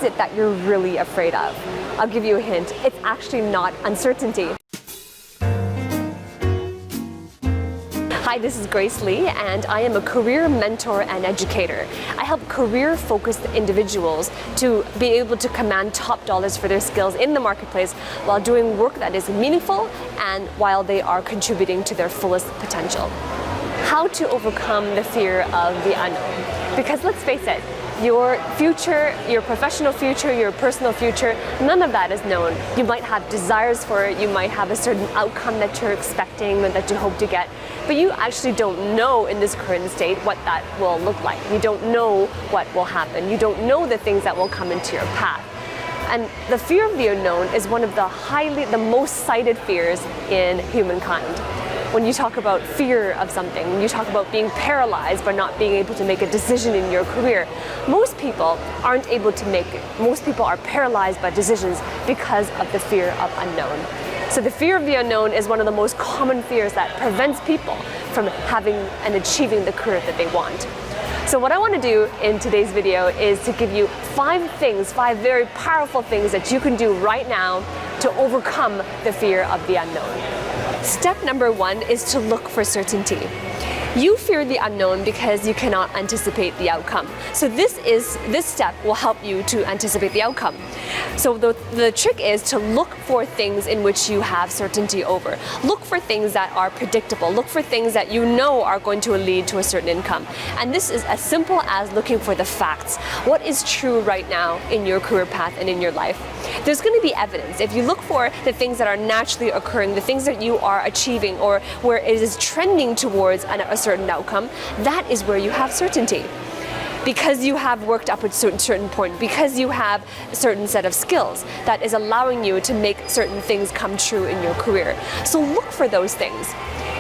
it that you're really afraid of? I'll give you a hint. It's actually not uncertainty. Hi, this is Grace Lee, and I am a career mentor and educator. I help career-focused individuals to be able to command top dollars for their skills in the marketplace while doing work that is meaningful and while they are contributing to their fullest potential. How to overcome the fear of the unknown. Because let's face it, your future, your professional future, your personal future, none of that is known. You might have desires for it, you might have a certain outcome that you're expecting or that you hope to get, but you actually don't know in this current state what that will look like. You don't know what will happen. You don't know the things that will come into your path. And the fear of the unknown is one of the most cited fears in humankind. When you talk about fear of something, when you talk about being paralyzed by not being able to make a decision in your career, most people aren't able to make it. Most people are paralyzed by decisions because of the fear of unknown. So the fear of the unknown is one of the most common fears that prevents people from having and achieving the career that they want. So what I want to do in today's video is to give you 5 very powerful things that you can do right now to overcome the fear of the unknown. Step number 1 is to look for certainty. You fear the unknown because you cannot anticipate the outcome. So this step will help you to anticipate the outcome. So the trick is to look for things in which you have certainty over. Look for things that are predictable. Look for things that you know are going to lead to a certain income. And this is as simple as looking for the facts. What is true right now in your career path and in your life? There's going to be evidence. If you look for the things that are naturally occurring, the things that you are achieving, or where it is trending towards a certain outcome, that is where you have certainty. Because you have worked up at a certain point, because you have a certain set of skills that is allowing you to make certain things come true in your career. So look for those things.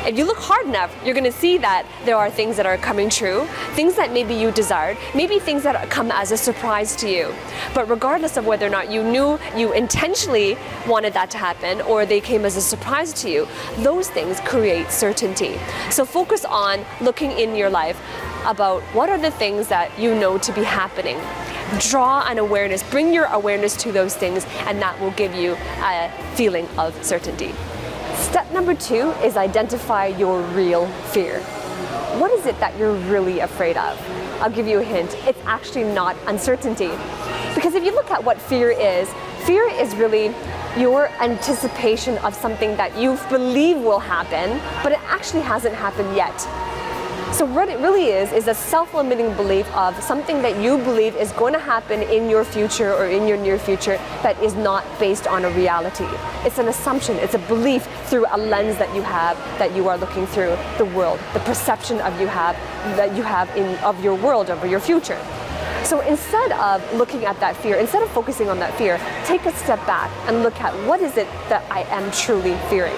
If you look hard enough, you're going to see that there are things that are coming true, things that maybe you desired, maybe things that come as a surprise to you. But regardless of whether or not you knew you intentionally wanted that to happen or they came as a surprise to you, those things create certainty. So focus on looking in your life about what are the things that you know to be happening. Draw an awareness, bring your awareness to those things, and that will give you a feeling of certainty. Step number 2 is identify your real fear. What is it that you're really afraid of? I'll give you a hint. It's actually not uncertainty. Because if you look at what fear is really your anticipation of something that you believe will happen, but it actually hasn't happened yet. So what it really is a self-limiting belief of something that you believe is going to happen in your future or in your near future that is not based on a reality. It's an assumption, it's a belief through a lens that you are looking through the world, the perception of of your world, of your future. So instead of looking at that fear, instead of focusing on that fear, take a step back and look at what is it that I am truly fearing.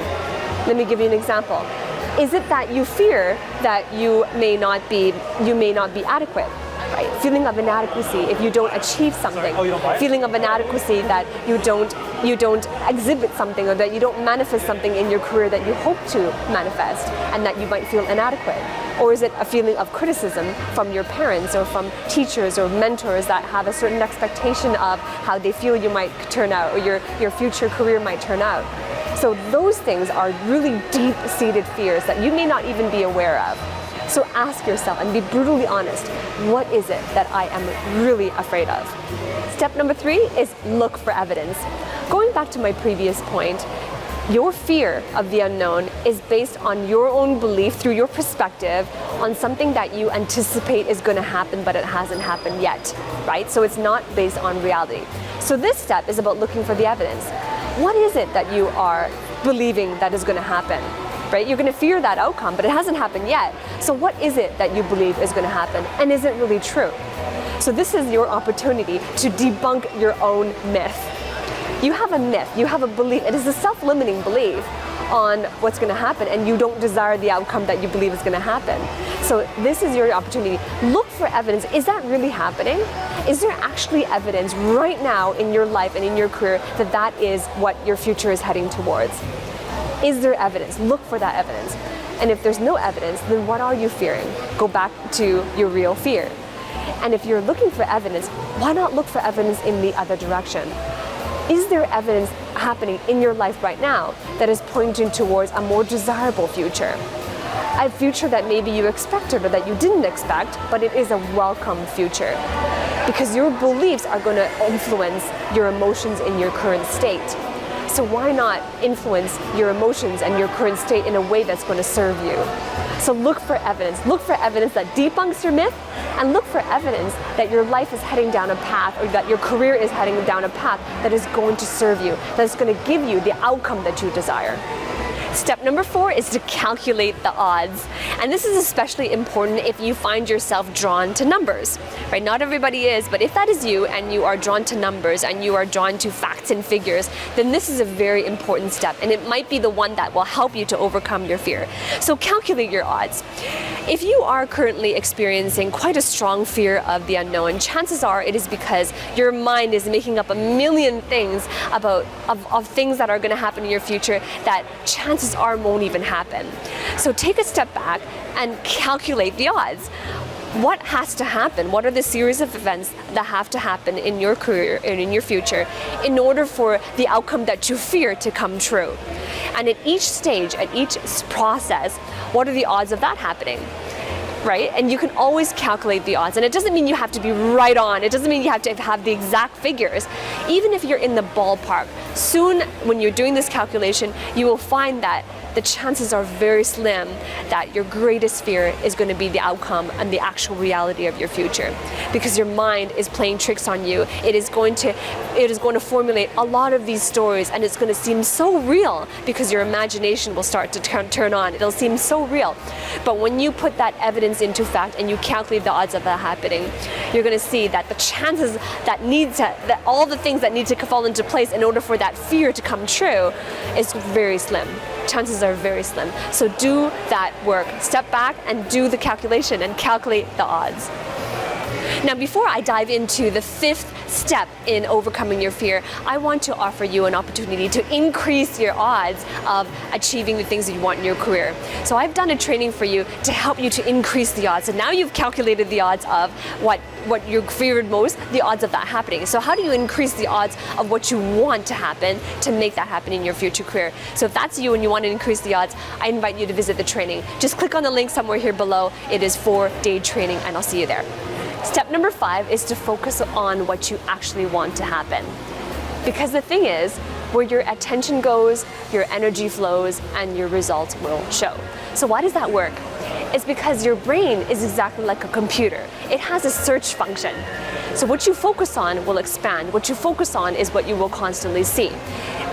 Let me give you an example. Is it that you fear that you may not be adequate? Right? Feeling of inadequacy if you don't achieve something. Feeling of inadequacy that you don't exhibit something, or that you don't manifest something in your career that you hope to manifest, and that you might feel inadequate. Or is it a feeling of criticism from your parents or from teachers or mentors that have a certain expectation of how they feel you might turn out, or your future career might turn out? So those things are really deep-seated fears that you may not even be aware of. So ask yourself and be brutally honest, what is it that I am really afraid of? Step number 3 is look for evidence. Going back to my previous point, your fear of the unknown is based on your own belief through your perspective on something that you anticipate is going to happen, but it hasn't happened yet, right? So it's not based on reality. So this step is about looking for the evidence. What is it that you are believing that is going to happen, right? You're going to fear that outcome, but it hasn't happened yet. So what is it that you believe is going to happen, and is it really true? So this is your opportunity to debunk your own myth. You have a myth, you have a belief. It is a self-limiting belief on what's going to happen, and you don't desire the outcome that you believe is going to happen. So this is your opportunity. Look for evidence. Is that really happening? Is there actually evidence right now in your life and in your career that that is what your future is heading towards? Is there evidence? Look for that evidence. And if there's no evidence, then what are you fearing? Go back to your real fear. And if you're looking for evidence, why not look for evidence in the other direction? Is there evidence happening in your life right now that is pointing towards a more desirable future? A future that maybe you expected or that you didn't expect, but it is a welcome future. Because your beliefs are going to influence your emotions in your current state. So why not influence your emotions and your current state in a way that's going to serve you? So look for evidence. Look for evidence that debunks your myth, and look for evidence that your life is heading down a path, or that your career is heading down a path that is going to serve you, that is going to give you the outcome that you desire. Step number 4 is to calculate the odds. And this is especially important if you find yourself drawn to numbers, right? Not everybody is, but if that is you and you are drawn to numbers and you are drawn to facts and figures, then this is a very important step, and it might be the one that will help you to overcome your fear. So calculate your odds. If you are currently experiencing quite a strong fear of the unknown, chances are it is because your mind is making up a million things about things that are going to happen in your future that chances are won't even happen. So take a step back and calculate the odds. What has to happen? What are the series of events that have to happen in your career and in your future in order for the outcome that you fear to come true? And at each stage, at each process, what are the odds of that happening? Right? And you can always calculate the odds. And it doesn't mean you have to be right on. It doesn't mean you have to have the exact figures. Even if you're in the ballpark, soon when you're doing this calculation, you will find that the chances are very slim that your greatest fear is going to be the outcome and the actual reality of your future, because your mind is playing tricks on you. It is going to formulate a lot of these stories, and it's going to seem so real because your imagination will start to turn on. It'll seem so real. But when you put that evidence into fact and you calculate the odds of that happening, you're going to see that the chances that all the things that need to fall into place in order for that fear to come true is very slim. Chances are very slim. So do that work. Step back and do the calculation and calculate the odds. Now, before I dive into the 5th step in overcoming your fear, I want to offer you an opportunity to increase your odds of achieving the things that you want in your career. So I've done a training for you to help you to increase the odds. And now you've calculated the odds of what you feared most, the odds of that happening. So how do you increase the odds of what you want to happen to make that happen in your future career? So if that's you and you want to increase the odds, I invite you to visit the training. Just click on the link somewhere here below. It is 4-day training, and I'll see you there. Step number 5 is to focus on what you actually want to happen. Because the thing is, where your attention goes, your energy flows, and your results will show. So why does that work? It's because your brain is exactly like a computer. It has a search function. So what you focus on will expand. What you focus on is what you will constantly see.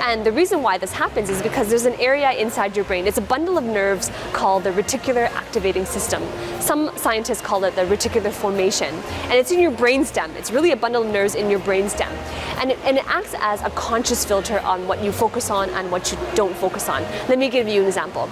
And the reason why this happens is because there's an area inside your brain. It's a bundle of nerves called the reticular activating system. Some scientists call it the reticular formation. And it's in your brainstem. It's really a bundle of nerves in your brainstem. And it acts as a conscious filter on what you focus on and what you don't focus on. Let me give you an example.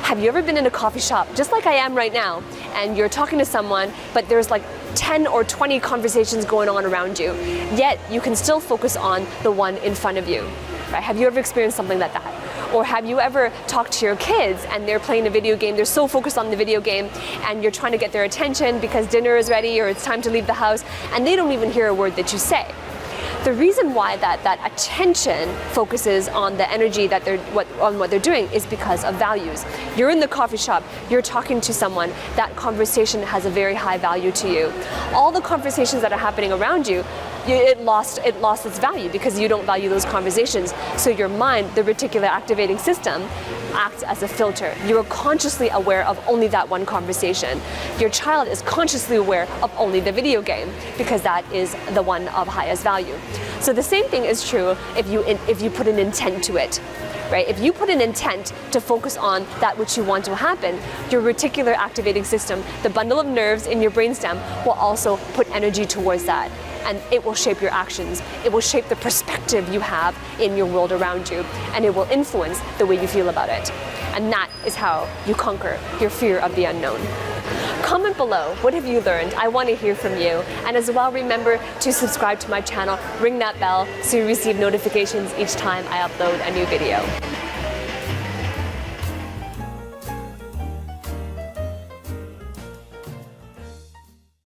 Have you ever been in a coffee shop, just like I am right now, and you're talking to someone, but there's like 10 or 20 conversations going on around you, yet you can still focus on the one in front of you? Right? Have you ever experienced something like that? Or have you ever talked to your kids and they're playing a video game, they're so focused on the video game, and you're trying to get their attention because dinner is ready or it's time to leave the house, and they don't even hear a word that you say? The reason why that attention focuses on the energy that on what they're doing is because of values. You're in the coffee shop, you're talking to someone, that conversation has a very high value to you. All the conversations that are happening around you, it lost its value because you don't value those conversations. So your mind, the reticular activating system, acts as a filter. You are consciously aware of only that one conversation. Your child is consciously aware of only the video game because that is the one of highest value. So the same thing is true if you put an intent to it. Right? If you put an intent to focus on that which you want to happen, your reticular activating system, the bundle of nerves in your brainstem, will also put energy towards that. And it will shape your actions. It will shape the perspective you have in your world around you. And it will influence the way you feel about it. And that is how you conquer your fear of the unknown. Comment below, what have you learned? I want to hear from you. And as well, remember to subscribe to my channel, ring that bell so you receive notifications each time I upload a new video.